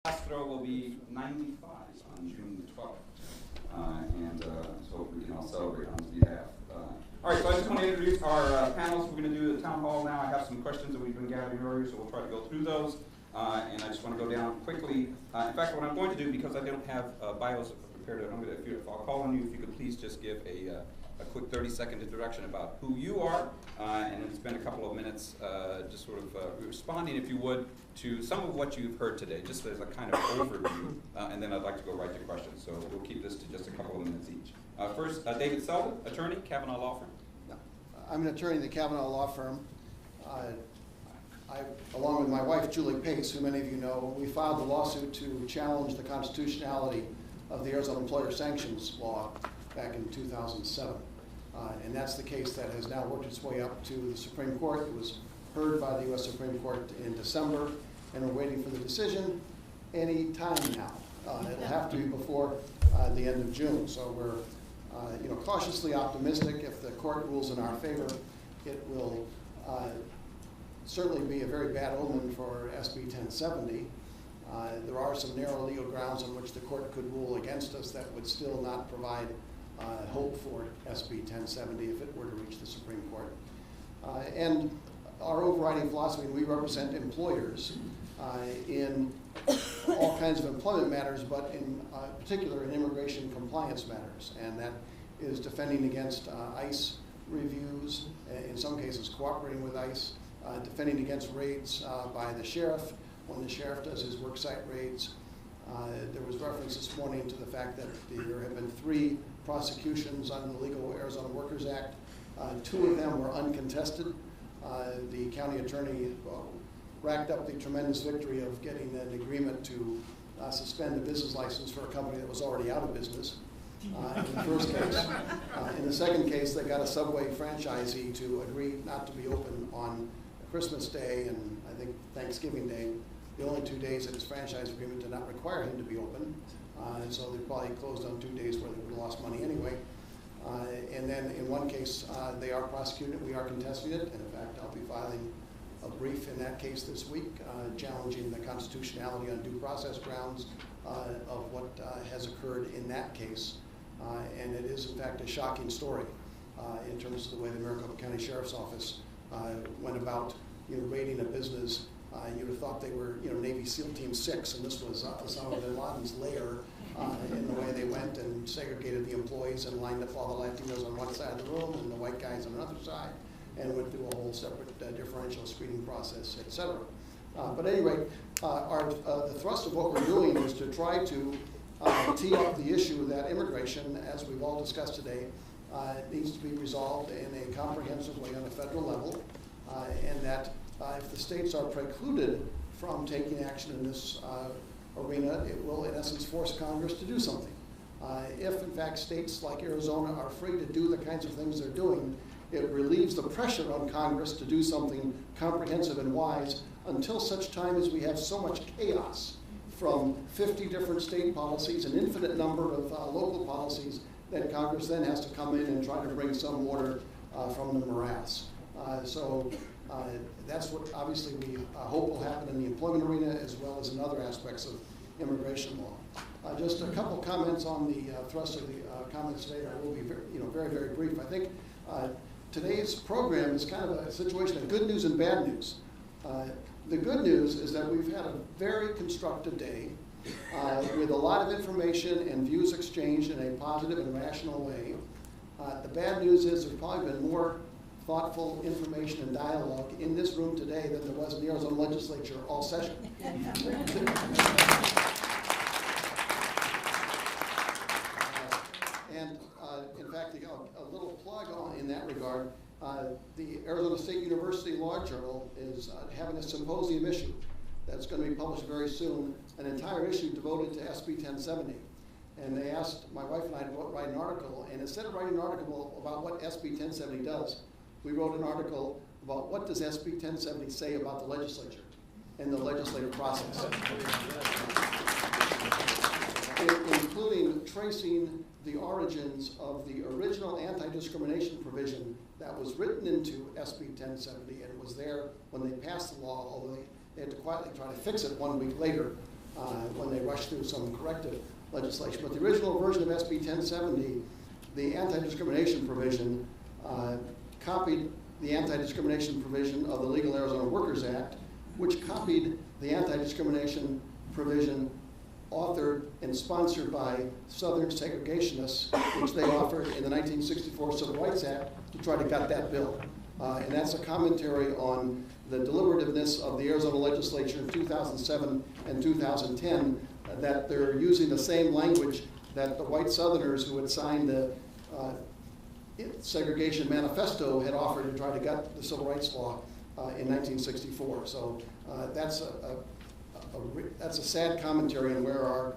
Last throw will be 95 on June the 12th. So hopefully we can all celebrate on his behalf. All right, so I just want to introduce our panels. We're going to do the town hall now. I have some questions that we've been gathering earlier, so we'll try to go through those. And I just want to go down quickly. In fact, what I'm going to do, because I don't have bios prepared, I'll call on you if you could please just give a quick 30-second introduction about who you are, and then spend a couple of minutes just sort of responding, if you would, to some of what you've heard today, just as a kind of overview, and then I'd like to go right to questions. So we'll keep this to just a couple of minutes each. First, David Selden, attorney, Cavanaugh Law Firm. I'm an attorney in the Cavanaugh Law Firm. Along with my wife, Julie Pace, who many of you know, we filed a lawsuit to challenge the constitutionality of the Arizona Employer Sanctions Law back in 2007. And that's the case that has now worked its way up to the Supreme Court. It was heard by the U.S. Supreme Court in December, and we're waiting for the decision any time now. It'll have to be before the end of June. So we're cautiously optimistic. If the court rules in our favor, it will certainly be a very bad omen for SB 1070. There are some narrow legal grounds on which the court could rule against us that would still not provide hope for SB 1070 if it were to reach the Supreme Court. And our overriding philosophy, we represent employers in all kinds of employment matters, but in particular in immigration compliance matters, and that is defending against ICE reviews, in some cases cooperating with ICE, defending against raids by the sheriff when the sheriff does his worksite raids. There was reference this morning to the fact that there have been 3 prosecutions under the Legal Arizona Workers Act. 2 of them were uncontested. The county attorney racked up the tremendous victory of getting an agreement to suspend a business license for a company that was already out of business in the first case. In the second case, they got a Subway franchisee to agree not to be open on Christmas Day and I think Thanksgiving Day, the only 2 days that his franchise agreement did not require him to be open. And so they probably closed on 2 days where they would have lost money anyway. And then in one case, they are prosecuting it, we are contesting it, and in fact, I'll be filing a brief in that case this week, challenging the constitutionality on due process grounds of what has occurred in that case. And it is in fact a shocking story in terms of the way the Maricopa County Sheriff's Office went about raiding a business. You would have thought they were Navy SEAL Team 6, and this was Osama bin Laden's lair in the way they went and segregated the employees and lined up all the Latinos on one side of the room and the white guys on another side, and went through a whole separate differential screening process, etc. But at any rate, the thrust of what we're doing is to try to tee up the issue that immigration, as we've all discussed today, needs to be resolved in a comprehensive way on a federal level, and that if the states are precluded from taking action in this arena, it will in essence force Congress to do something. If in fact states like Arizona are free to do the kinds of things they're doing, it relieves the pressure on Congress to do something comprehensive and wise until such time as we have so much chaos from 50 different state policies, an infinite number of local policies, that Congress then has to come in and try to bring some order from the morass. So that's what obviously we hope will happen in the employment arena as well as in other aspects of immigration law. Just a couple comments on the thrust of the comments today. I will be very, very brief. I think today's program is kind of a situation of good news and bad news. The good news is that we've had a very constructive day with a lot of information and views exchanged in a positive and rational way. The bad news is there's probably been more thoughtful information and dialogue in this room today than there was in the Arizona legislature all session. And in fact, a little plug in that regard, the Arizona State University Law Journal is having a symposium issue that's going to be published very soon, an entire issue devoted to SB 1070. And they asked my wife and I to write an article, and instead of writing an article about what SB 1070 does, we wrote an article about what does SB 1070 say about the legislature and the legislative process, including tracing the origins of the original anti-discrimination provision that was written into SB 1070, and it was there when they passed the law, although they had to quietly try to fix it 1 week later when they rushed through some corrective legislation. But the original version of SB 1070, the anti-discrimination provision, copied the anti-discrimination provision of the Legal Arizona Workers Act, which copied the anti-discrimination provision authored and sponsored by Southern segregationists, which they offered in the 1964 Civil Rights Act to try to gut that bill. And that's a commentary on the deliberativeness of the Arizona legislature in 2007 and 2010, that they're using the same language that the white Southerners who had signed the segregation manifesto had offered to try to gut the civil rights law in 1964. So that's a sad commentary on where our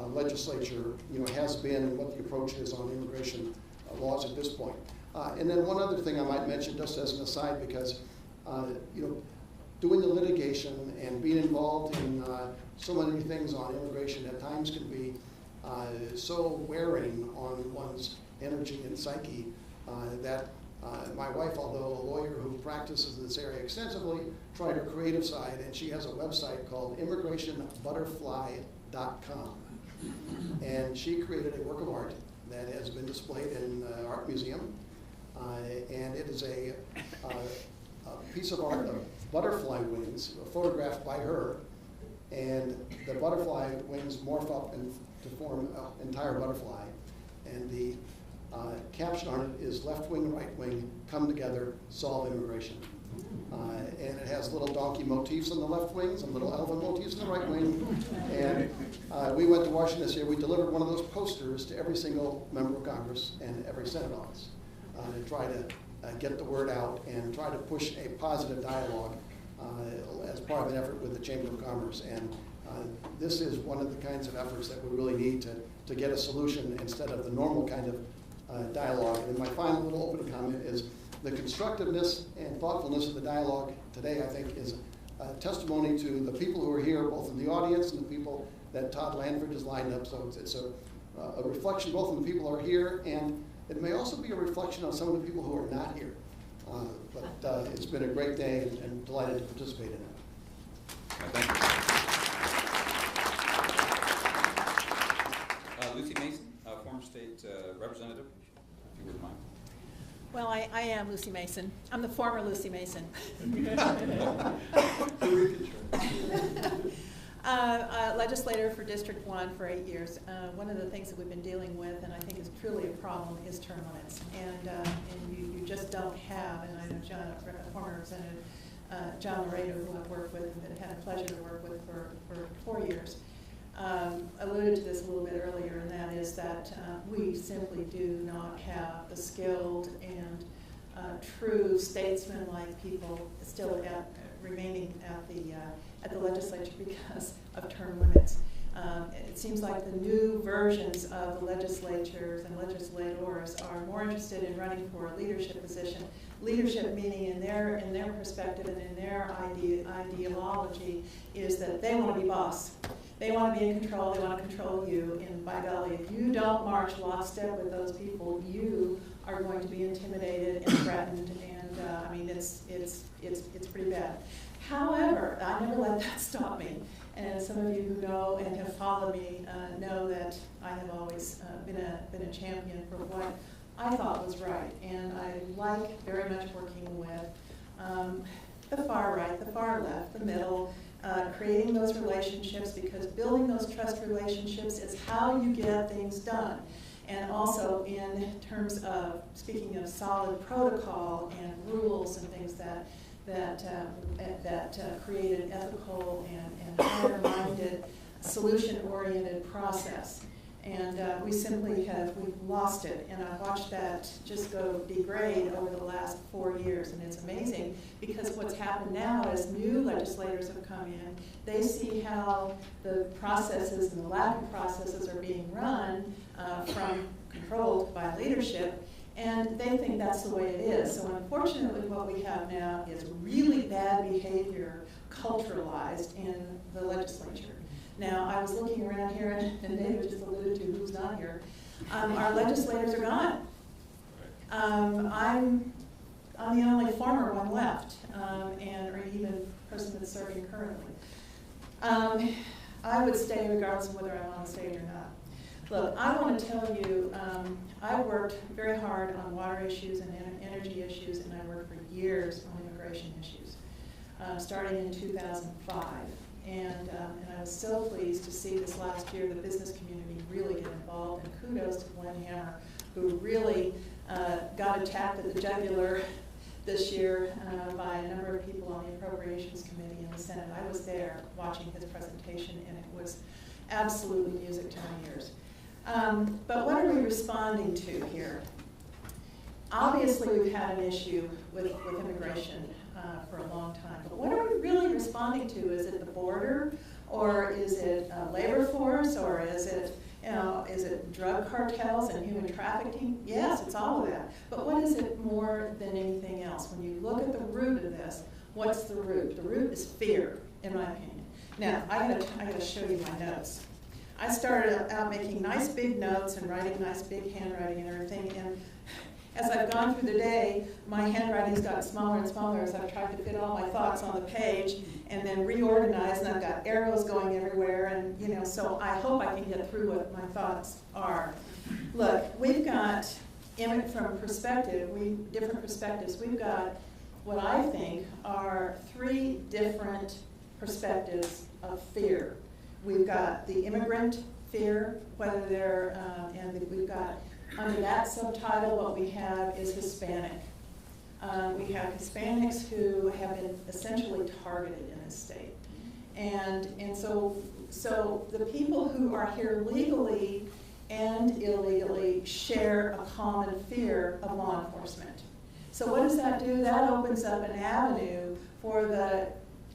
legislature, has been and what the approach is on immigration laws at this point. And then one other thing I might mention, just as an aside, because doing the litigation and being involved in so many things on immigration at times can be so wearing on one's energy and psyche that my wife, although a lawyer who practices in this area extensively, tried her creative side, and she has a website called immigrationbutterfly.com. And she created a work of art that has been displayed in the Art Museum. And it is a piece of art of butterfly wings photographed by her. And the butterfly wings morph up to form an entire butterfly. And the caption on it is "Left wing, right wing, come together, solve immigration." And it has little donkey motifs on the left wings and little elephant motifs on the right wing. And we went to Washington this year. We delivered one of those posters to every single member of Congress and every Senate office to try to get the word out and try to push a positive dialogue as part of an effort with the Chamber of Commerce. And this is one of the kinds of efforts that we really need to get a solution instead of the normal kind of dialogue. And my final little opening comment is the constructiveness and thoughtfulness of the dialogue today, I think, is a testimony to the people who are here, both in the audience and the people that Todd Lanford has lined up. So it's a reflection both on the people who are here, and it may also be a reflection on some of the people who are not here. But it's been a great day, and delighted to participate in it. Thank you. Lucy Mason, former state representative, if you wouldn't mind. Well, I am Lucy Mason. I'm the former Lucy Mason. Legislator for District 1 for 8 years. One of the things that we've been dealing with, and I think is truly a problem, is term limits. And you just don't have, and I know former Representative John Laredo, who I've worked with and had a pleasure to work with for 4 years, alluded to this a little bit earlier, and that is that we simply do not have the skilled and true statesman-like people still remaining at the legislature because of term limits. It seems like the new versions of the legislatures and legislators are more interested in running for a leadership position. Leadership meaning in their perspective and in their ideology is that they want to be boss. They want to be in control, they want to control you, and by golly, if you don't march lockstep with those people, you are going to be intimidated and threatened, and I mean, it's pretty bad. However, I never let that stop me, and some of you who know and have followed me know that I have always been a champion for what I thought was right, and I like very much working with the far right, the far left, the middle, creating those relationships, because building those trust relationships is how you get things done. And also in terms of, speaking of solid protocol and rules and things that create an ethical and higher-minded, solution-oriented process. And we've lost it, and I've watched that just go degrade over the last 4 years, and it's amazing, because what's happened now is new legislators have come in, they see how the processes and the lack of processes are being run controlled by leadership, and they think that's the way it is. So unfortunately what we have now is really bad behavior culturalized in the legislature. Now, I was looking around here, and David just alluded to who's not here. Our legislators are gone. I'm the only former one left, or even person that's serving currently. I would stay regardless of whether I want to stay or not. Look, I want to tell you, I worked very hard on water issues and energy issues, and I worked for years on immigration issues, starting in 2005. And I was so pleased to see this last year the business community really get involved, and kudos to Glenn Hammer, who really got attacked at the jugular this year by a number of people on the Appropriations Committee in the Senate. I was there watching his presentation, and it was absolutely music to my ears. But what are we responding to here? Obviously, we've had an issue with immigration for a long time, but what are we really responding to? Is it the border, or is it labor force, or is it drug cartels and human trafficking? Yes, it's all of that. But what is it more than anything else? When you look at the root of this, what's the root? The root is fear, in my opinion. Now, I gotta show you my notes. I started out making nice big notes and writing nice big handwriting and everything, and as I've gone through the day, my handwriting's gotten smaller and smaller as I've tried to fit all my thoughts on the page and then reorganize, and I've got arrows going everywhere, and so I hope I can get through what my thoughts are. Look, we've got, from different perspectives, we've got what I think are 3 different perspectives of fear. We've got the immigrant fear, whether they're, we've got, under that subtitle, what we have is Hispanic. We have Hispanics who have been essentially targeted in this state. And so the people who are here legally and illegally share a common fear of law enforcement. So what does that do? That opens up an avenue for the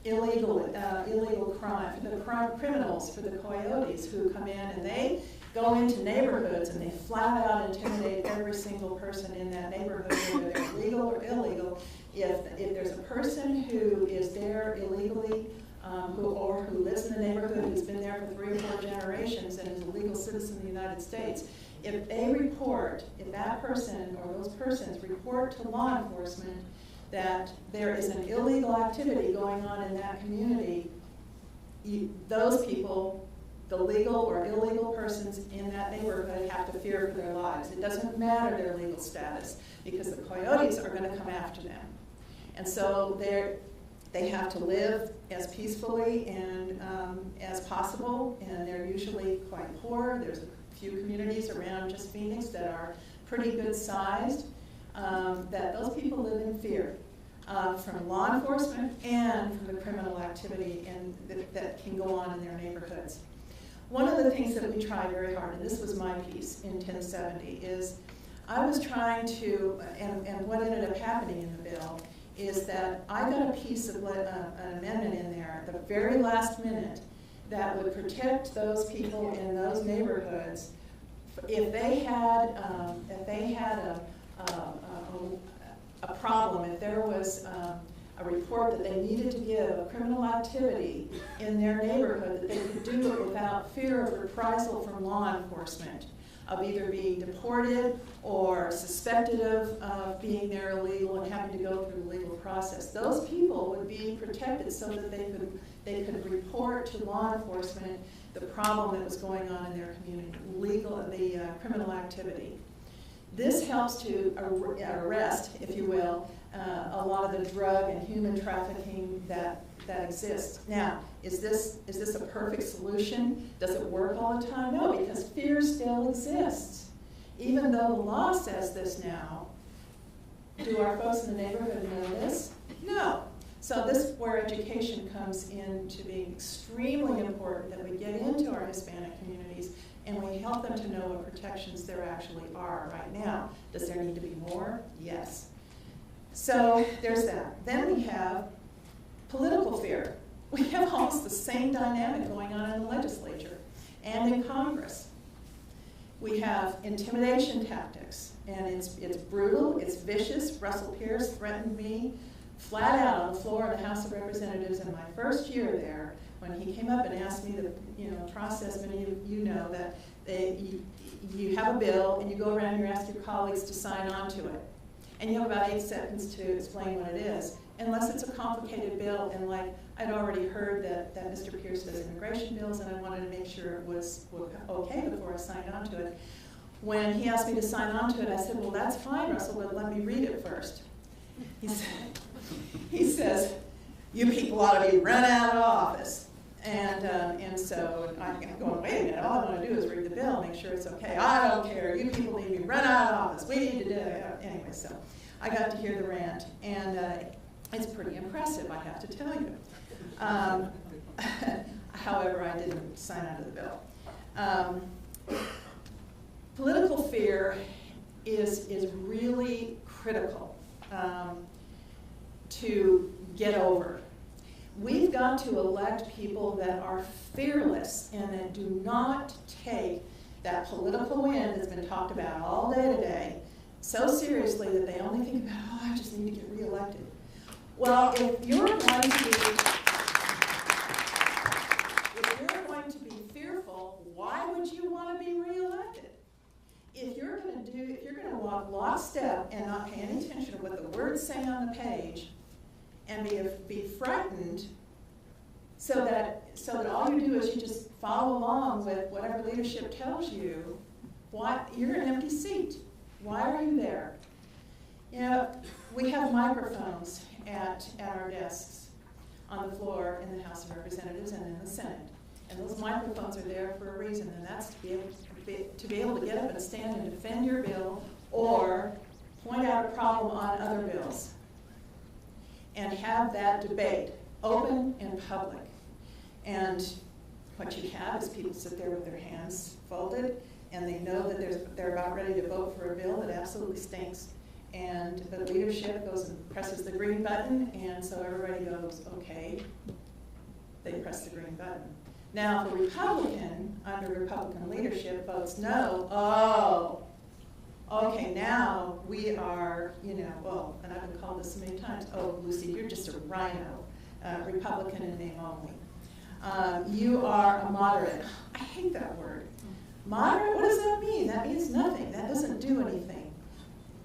illegal crime, for the criminals, for the coyotes who come in and they go into neighborhoods and they flat out intimidate every single person in that neighborhood, whether they're legal or illegal. If there's a person who is there illegally, who lives in the neighborhood, who's been there for 3 or 4 generations and is a legal citizen of the United States, if that person or those persons report to law enforcement that there is an illegal activity going on in that community, those people, the legal or illegal persons in that neighborhood, have to fear for their lives. It doesn't matter their legal status, because the coyotes are going to come after them. And so they have to live as peacefully and as possible, and they're usually quite poor. There's a few communities around just Phoenix that are pretty good sized, that those people live in fear from law enforcement and from the criminal activity that can go on in their neighborhoods. One of the things that we tried very hard, and this was my piece in 1070, is I was trying to, and what ended up happening in the bill is that I got a piece of an amendment in there at the very last minute that would protect those people in those neighborhoods if they had a problem, if there was a report that they needed to give of criminal activity in their neighborhood, that they could do it without fear of reprisal from law enforcement, of either being deported or suspected of being there illegal and having to go through the legal process. Those people would be protected so that they could report to law enforcement the problem that was going on in their community, the criminal activity. This helps to arrest, if you will, a lot of the drug and human trafficking that exists. Now, is this a perfect solution? Does it work all the time? No, because fear still exists. Even though the law says this now, do our folks in the neighborhood know this? No. So this is where education comes into being extremely important, that we get into our Hispanic communities and we help them to know what protections there actually are right now. Does there need to be more? Yes. So there's that. Then we have political fear. We have almost the same dynamic going on in the legislature and in Congress. We have intimidation tactics, and it's brutal, it's vicious. Russell Pierce threatened me flat out on the floor of the House of Representatives in my first year there, when he came up and asked me the process. Many of you know that you have a bill and you go around and you ask your colleagues to sign on to it. And you have about 8 seconds to explain what it is. unless it's a complicated bill, and like I'd already heard that Mr. Pierce does immigration bills, and I wanted to make sure it was okay before I signed on to it. When he asked me to sign on to it, I said, well, that's fine, Russell, but let me read it first. He says, you people ought to be run out of office. And so I'm going, wait a minute, all I want to do is read the bill, make sure it's okay. I don't care, you people need to be run out of office. We need to do it. Anyway, so I got to hear the rant, and it's pretty impressive, I have to tell you. However, I didn't sign on to the bill. Political fear is really critical to get over. We've got to elect people that are fearless and that do not take that political wind that's been talked about all day today so seriously that they only think about, oh, I just need to get reelected. Well, if you're going to be fearful, why would you want to be reelected? If you're going to walk lockstep and not pay any attention to what the words say on the page, and be frightened, so that all you do is you just follow along with whatever leadership tells you, you're an empty seat. Why are you there? You know, we have microphones at our desks on the floor in the House of Representatives and in the Senate. And those microphones are there for a reason, and that's to be able to get up and stand and defend your bill or point out a problem on other bills and have that debate open and public. And what you have is people sit there with their hands folded, and they know that they're about ready to vote for a bill that absolutely stinks. And the leadership goes and presses the green button, and so everybody goes, okay, they press the green button. Now, if a Republican, under Republican leadership, votes no, oh, okay, now we are, well, and I've been called this so many times, oh, Lucy, you're just a rhino, Republican in name only. You are a moderate. I hate that word. Moderate, what does that mean? That means nothing. That doesn't do anything.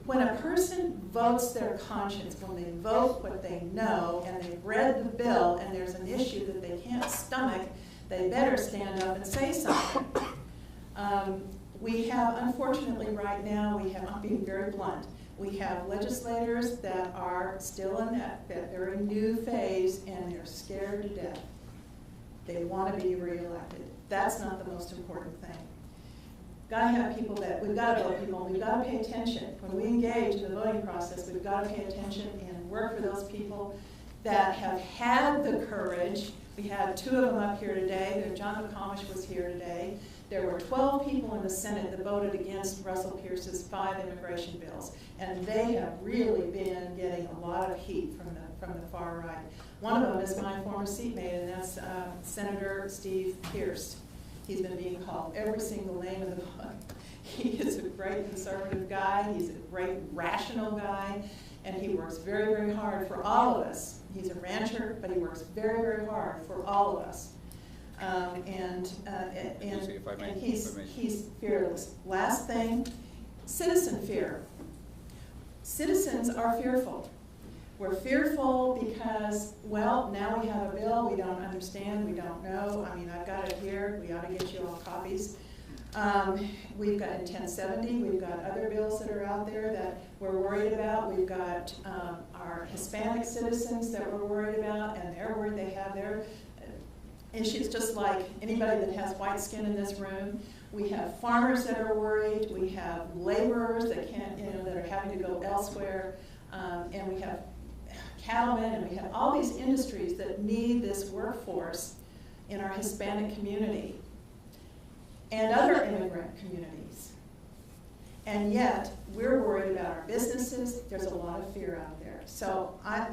When a person votes their conscience, when they vote what they know, and they've read the bill, and there's an issue that they can't stomach, they better stand up and say something. We have, unfortunately, right now, I'm being very blunt, we have legislators that are still in that very new phase, and they're scared to death. They want to be reelected. That's not the most important thing. We've got to vote people, and we've got to pay attention. When we engage in the voting process, we've got to pay attention and work for those people that have had the courage. We had 2 of them up here today. John McComish was here today. There were 12 people in the Senate that voted against Russell Pierce's 5 immigration bills, and they have really been getting a lot of heat from the far right. One of them is my former seatmate, and that's Senator Steve Pierce. He's been being called every single name in the book. He is a great conservative guy. He's a great rational guy, and he works very, very hard for all of us. He's a rancher, but he works very, very hard for all of us. And he's fearless. Last thing, citizen fear. Citizens are fearful. We're fearful because, well, now we have a bill we don't understand, we don't know. I mean, I've got it here. We ought to get you all copies. We've got 1070. We've got other bills that are out there that we're worried about. We've got our Hispanic citizens that we're worried about, and they're worried they have their issues just like anybody that has white skin in this room. We have farmers that are worried. We have laborers that can't, that are having to go elsewhere, and we have cattlemen, and we have all these industries that need this workforce in our Hispanic community and other immigrant communities. And yet, we're worried about our businesses. There's a lot of fear out there. So I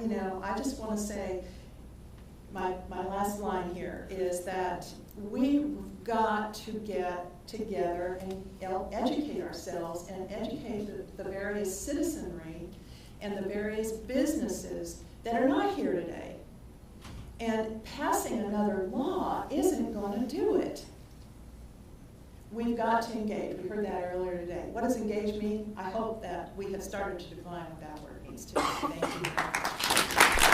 just want to say, my last line here is that we've got to get together and educate ourselves and educate the various citizenry and the various businesses that are not here today. And passing another law isn't going to do it. We've got to engage. We heard that earlier today. What does engage mean? I hope that we have started to define what that word means too. Thank you.